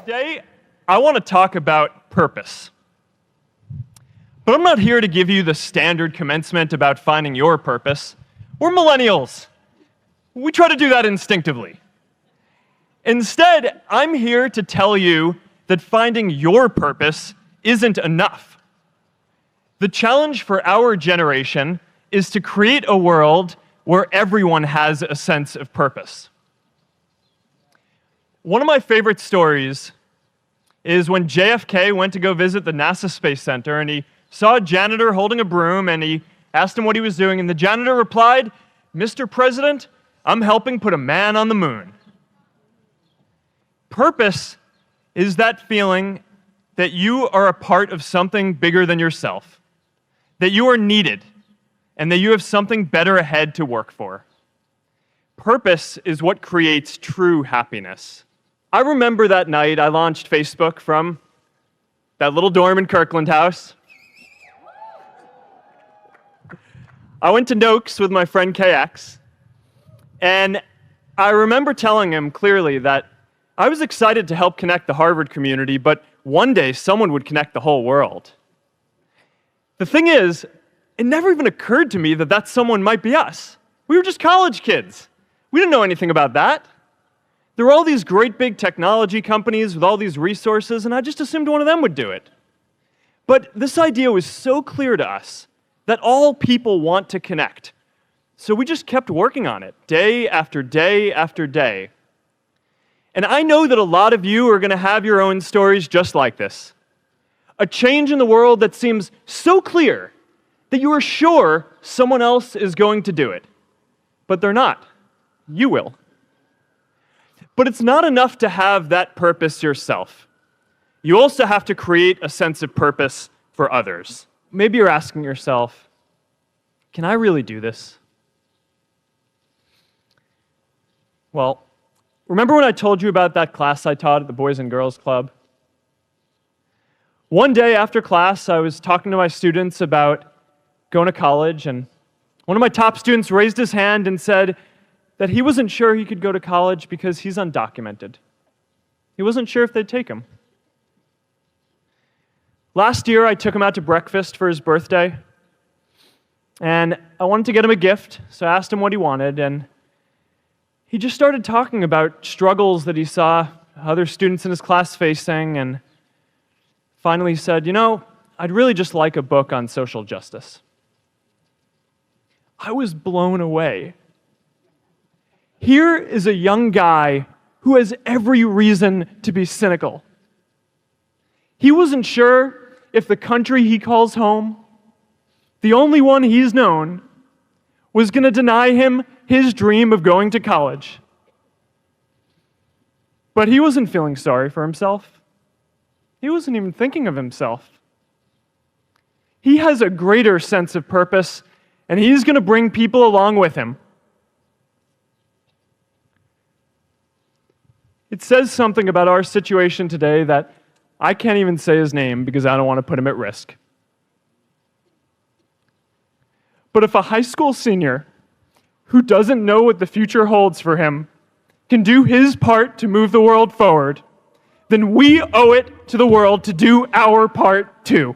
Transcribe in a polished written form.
Today, I want to talk about purpose. But I'm not here to give you the standard commencement about finding your purpose. We're millennials. We try to do that instinctively. Instead, I'm here to tell you that finding your purpose isn't enough. The challenge for our generation is to create a world where everyone has a sense of purpose. One of my favorite stories is when JFK went to go visit the NASA Space Center, and he saw a janitor holding a broom, and he asked him what he was doing, and the janitor replied, "Mr. President, I'm helping put a man on the moon." Purpose is that feeling that you are a part of something bigger than yourself, that you are needed, and that you have something better ahead to work for. Purpose is what creates true happiness. I remember that night I launched Facebook from that little dorm in Kirkland House. I went to Noakes with my friend KX, and I remember telling him clearly that I was excited to help connect the Harvard community, but one day someone would connect the whole world. The thing is, it never even occurred to me that that someone might be us. We were just college kids. We didn't know anything about that. There were all these great big technology companies with all these resources, and I just assumed one of them would do it. But this idea was so clear to us that all people want to connect. So we just kept working on it, day after day after day. And I know that a lot of you are going to have your own stories just like this. A change in the world that seems so clear that you are sure someone else is going to do it. But they're not. You will. But it's not enough to have that purpose yourself. You also have to create a sense of purpose for others. Maybe you're asking yourself, can I really do this? Well, remember when I told you about that class I taught at the Boys and Girls Club? One day after class, I was talking to my students about going to college, and one of my top students raised his hand and said that he wasn't sure he could go to college because he's undocumented. He wasn't sure if they'd take him. Last year, I took him out to breakfast for his birthday, and I wanted to get him a gift, so I asked him what he wanted, and he just started talking about struggles that he saw other students in his class facing, and finally said, I'd really just like a book on social justice. I was blown away. Here is a young guy who has every reason to be cynical. He wasn't sure if the country he calls home, the only one he's known, was going to deny him his dream of going to college. But he wasn't feeling sorry for himself. He wasn't even thinking of himself. He has a greater sense of purpose, and he's going to bring people along with him. It says something about our situation today that I can't even say his name because I don't want to put him at risk. But if a high school senior who doesn't know what the future holds for him can do his part to move the world forward, then we owe it to the world to do our part too.